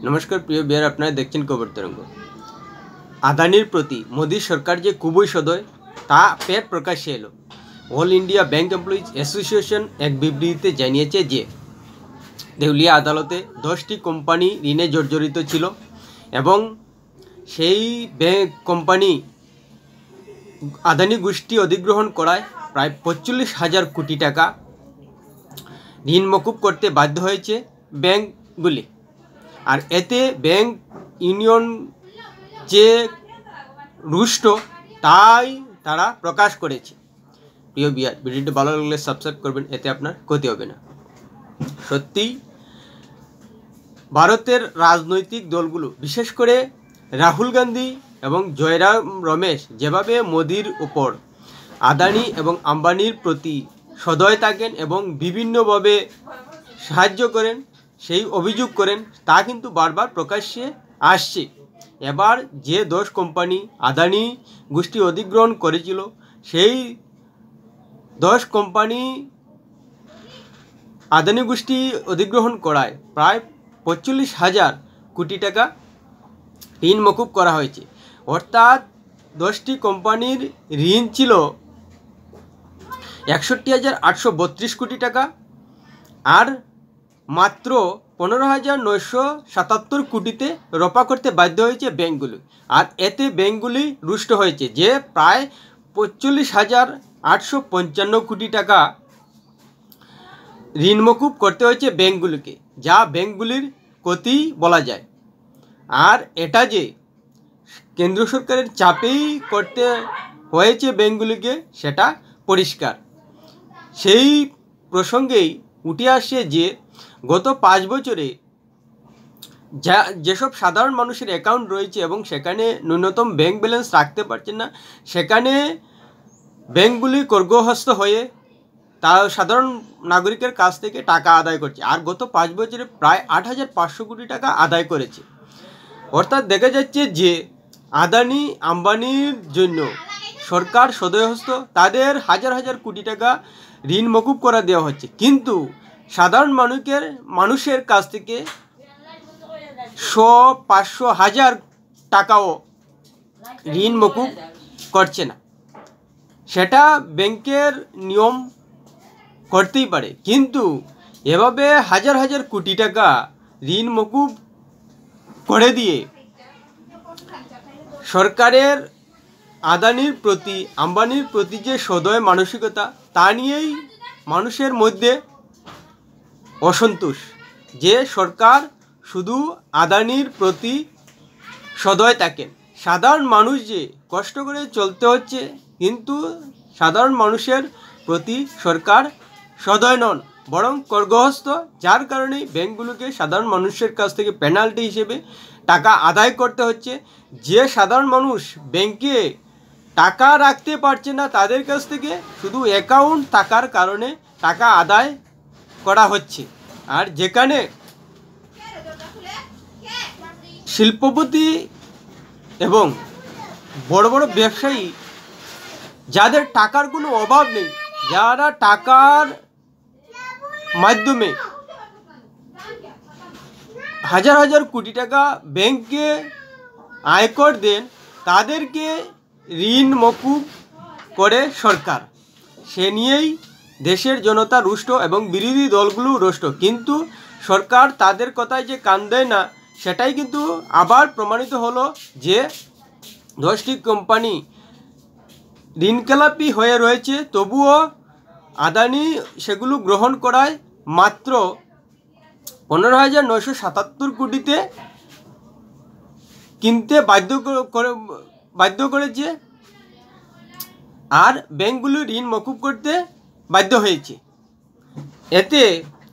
নমস্কার প্রিয় বিয়ার, আপনারা দেখছেন খবর তরঙ্গ। আদানির প্রতি মোদী সরকার যে খুবই সদয় তা ফের প্রকাশ্যে এলো। All India bank employees association এক বিবৃতিতে জানিয়েছে যে দেউলিয়া আদালতে 10টি কোম্পানি ঋণে জর্জরিত ছিল এবং সেই ব্যাংক কোম্পানি আদানি গোষ্ঠী অধিগ্রহণ করায় প্রায় 45,000 কোটি টাকা ঋণ মকুব করতে বাধ্য হয়েছে ব্যাংকগুলি। আর এতে ব্যাংক ইউনিয়ন যে রুষ্ট তাই তারা প্রকাশ করেছে। প্রিয় বিয়ার, ভিডিওটি ভালো লাগলে সাবস্ক্রাইব করবেন, এতে আপনার ক্ষতি হবে না। সত্যি ভারতের রাজনৈতিক দলগুলো, বিশেষ করে রাহুল গান্ধী এবং জয়রাম রমেশ যেভাবে মোদির উপর আদানি এবং আম্বানির প্রতি সদয় থাকেন এবং বিভিন্নভাবে সাহায্য করেন, সেই অভিযোগ করেন, তা কিন্তু বারবার প্রকাশ্যে আসছে। এবার যে 10 কোম্পানি আদানি গোষ্ঠী অধিগ্রহণ করেছিল, সেই 10 কোম্পানি আদানি গোষ্ঠী অধিগ্রহণ করায় প্রায় 45,000 কোটি টাকা ঋণ মকুব করা হয়েছে। অর্থাৎ 10টি কোম্পানির ঋণ ছিল 61,832 কোটি টাকা, আর মাত্র 15,977 কোটিতে রফা করতে বাধ্য হয়েছে ব্যাংকগুলি। আর এতে ব্যাংকগুলি রুষ্ট হয়েছে যে প্রায় 45,855 কোটি টাকা ঋণ মকুব করতে হয়েছে ব্যাংকগুলিকে, যা ব্যাংকগুলির ক্ষতি বলা যায়। আর এটা যে কেন্দ্র সরকারের চাপেই করতে হয়েছে ব্যাংকগুলিকে, সেটা পরিষ্কার। সেই প্রসঙ্গেই উঠে আসে যে গত 5 বছরে যেসব সাধারণ মানুষের অ্যাকাউন্ট রয়েছে এবং সেখানে ন্যূনতম ব্যাংক ব্যালেন্স রাখতে পারছেন না, সেখানে ব্যাংকগুলি খড়গহস্ত হয়ে তা সাধারণ নাগরিকের কাছ থেকে টাকা আদায় করছে। আর গত 5 বছরে প্রায় 8,500 কোটি টাকা আদায় করেছে। অর্থাৎ দেখা যাচ্ছে যে আদানি আম্বানির জন্য সরকার সদয়হস্ত, তাদের হাজার হাজার কোটি টাকা ঋণ মকুব করা দেওয়া হচ্ছে, কিন্তু সাধারণ মানুষের কাছ থেকে 100, 500, 1000 টাকাও ঋণ মকুব করছে না। সেটা ব্যাংকের নিয়ম করতেই পারে, কিন্তু এভাবে হাজার হাজার কোটি টাকা ঋণ মকুব করে দিয়ে সরকারের আদানির প্রতি আম্বানির প্রতি যে সদয় মানসিকতা, তা নিয়েই মানুষের মধ্যে অসন্তোষ যে সরকার শুধু আদানির প্রতি সদয় থাকেন। সাধারণ মানুষ যে কষ্ট করে চলতে হচ্ছে, কিন্তু সাধারণ মানুষের প্রতি সরকার সদয় নন, বরং খড়গহস্ত, যার কারণে ব্যাংকগুলোকে সাধারণ মানুষের কাছ থেকে পেনাল্টি হিসেবে টাকা আদায় করতে হচ্ছে। যে সাধারণ মানুষ ব্যাংকে টাকা রাখতে পারছে না, তাদের কাছ থেকে শুধু অ্যাকাউন্ট থাকার কারণে টাকা আদায় করা হচ্ছে। আর যেখানে শিল্পপতি এবং বড় বড় ব্যবসায়ী, যাদের টাকার কোনো অভাব নেই, যারা টাকার মাধ্যমে হাজার হাজার কোটি টাকা ব্যাংকে আয়কর দেন, তাদেরকে ঋণ মকুব করে সরকার। সে নিয়েই দেশের জনতা রুষ্ট এবং বিরোধী দলগুলো রুষ্ট, কিন্তু সরকার তাদের কথায় যে কান দেয় না, সেটাই কিন্তু আবার প্রমাণিত হলো যে 10টি কোম্পানি ঋণখেলাপি হয়ে রয়েছে, তবুও আদানি সেগুলো গ্রহণ করায় মাত্র 15,977 কোটিতে কিনতে বাধ্য করেছে, আর ব্যাংকগুলো ঋণ মকুব করতে বাধ্য হয়েছে। এতে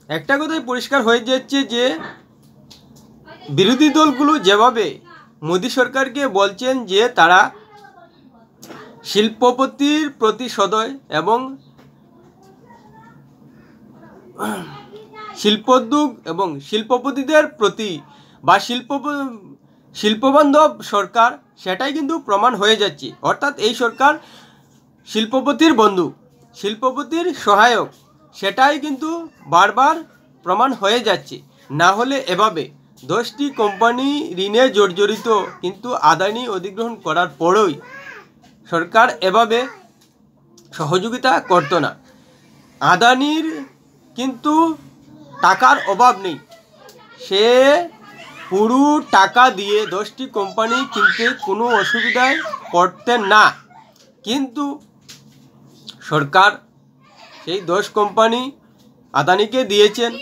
একটা কথাই পরিষ্কার হয়ে যাচ্ছে যে বিরোধী দলগুলো যেভাবে মোদী সরকারকে বলছেন যে তারা শিল্পপতির প্রতি সদয় এবং শিল্পোদ্যোগ এবং শিল্পপতিদের প্রতি বা শিল্পবান্ধব সরকার, সেটাই কিন্তু প্রমাণ হয়ে যাচ্ছে। অর্থাৎ এই সরকার শিল্পপতির বন্ধু, শিল্পপতির সহায়ক, সেটাই কিন্তু বারবার প্রমাণ হয়ে যাচ্ছে। না হলে এভাবে 10টি কোম্পানি ঋণে জর্জরিত, কিন্তু আদানি অধিগ্রহণ করার পরেই সরকার এভাবে সহযোগিতা করতো না। আদানির কিন্তু টাকার অভাব নেই, সে পুরো টাকা দিয়ে 10টি কোম্পানি কিনতে কোনো অসুবিধায় পড়তেন না, কিন্তু সরকার সেই 10 কোম্পানি আদানিকে দিয়েছেন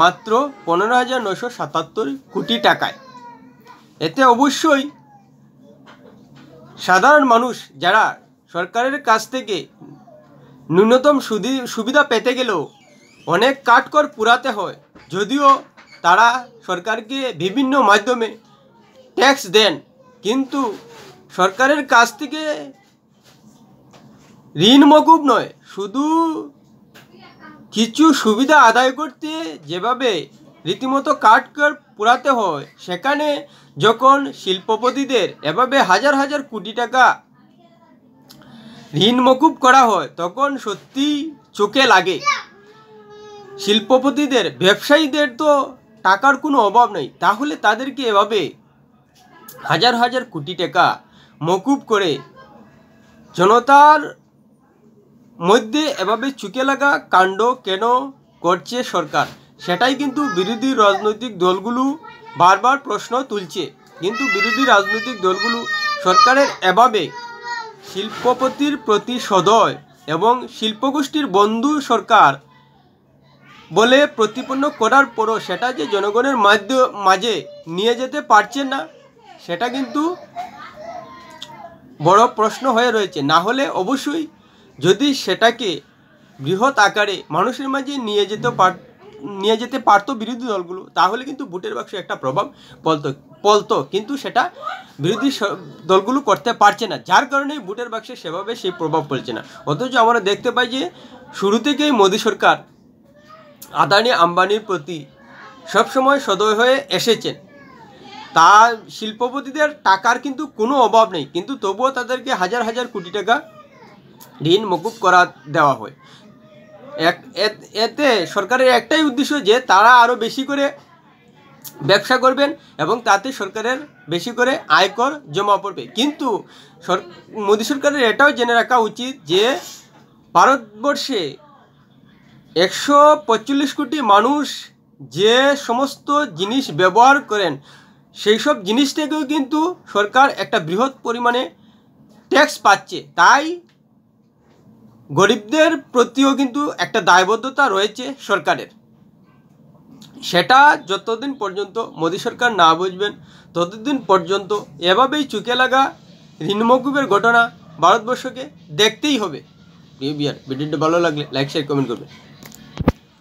মাত্র 15,977 কোটি টাকায়। এতে অবশ্যই সাধারণ মানুষ যারা সরকারের কাছ থেকে ন্যূনতম সুবিধা পেতে গেলেও অনেক কাঠখড় পুরাতে হয়, যদিও তারা সরকারকে বিভিন্ন মাধ্যমে ট্যাক্স দেন, কিন্তু সরকারের কাছ থেকে ঋণ মকুব নয়, শুধু কিছু সুবিধা আদায় করতে যেভাবে রীতিমতো কাঠখড় পুরাতে হয়, সেখানে যখন শিল্পপতিদের এভাবে হাজার হাজার কোটি টাকা ঋণ মকুব করা হয় তখন সত্যি চোখে লাগে। শিল্পপতিদের, ব্যবসায়ীদের তো টাকার কোনো অভাব নেই, তাহলে তাদেরকে এভাবে হাজার হাজার কোটি টাকা মকুব করে জনতার মধ্যে এভাবে চোখে লাগা কাণ্ড কেন করছে সরকার, সেটাই কিন্তু বিরোধী রাজনৈতিক দলগুলো বারবার প্রশ্ন তুলছে। কিন্তু বিরোধী রাজনৈতিক দলগুলো সরকারের এভাবে শিল্পপতির প্রতি সদয় এবং শিল্পগোষ্ঠীর বন্ধু সরকার বলে প্রতিপন্ন করার পরও সেটা যে জনগণের মাঝে নিয়ে যেতে পারছে না, সেটা কিন্তু বড় প্রশ্ন হয়ে রয়েছে। না হলে অবশ্যই যদি সেটাকে বৃহৎ আকারে মানুষের মাঝে নিয়ে যেতে পারতো বিরোধী দলগুলো, তাহলে কিন্তু ভোটের বাক্সে একটা প্রভাব পলতো, কিন্তু সেটা বিরোধী দলগুলো করতে পারছে না, যার কারণে ভোটের বাক্সে সেভাবে সেই প্রভাব পড়ছে না। অথচ আমরা দেখতে পাই যে শুরু থেকেই মোদী সরকার আদানি আম্বানির প্রতি সবসময় সদয় হয়ে এসেছেন। তার শিল্পপতিদের টাকার কিন্তু কোনো অভাব নেই, কিন্তু তবুও তাদেরকে হাজার হাজার কোটি টাকা ঋণ মকুব করা দেওয়া হয়। এতে সরকারের একটাই উদ্দেশ্য যে তারা আরও বেশি করে ব্যবসা করবেন এবং তাতে সরকারের বেশি করে আয়কর জমা পড়বে। কিন্তু মোদী সরকারের এটাও জেনে রাখা উচিত যে ভারতবর্ষে 145 কোটি মানুষ যে সমস্ত জিনিস ব্যবহার করেন, সেই সব জিনিস থেকেও কিন্তু সরকার একটা বৃহৎ পরিমাণে ট্যাক্স পাচ্ছে। তাই গরিবদের প্রতিও কিন্তু একটা দায়বদ্ধতা রয়েছে সরকারের। সেটা যতদিন পর্যন্ত মোদী সরকার না বুঝবেন ততদিন পর্যন্ত এভাবেই চোখে লাগা ঋণ মকুবের ঘটনা ভারতবর্ষকে দেখতেই হবে। ভিডিওটি ভালো লাগলে লাইক শেয়ার কমেন্ট করবেন।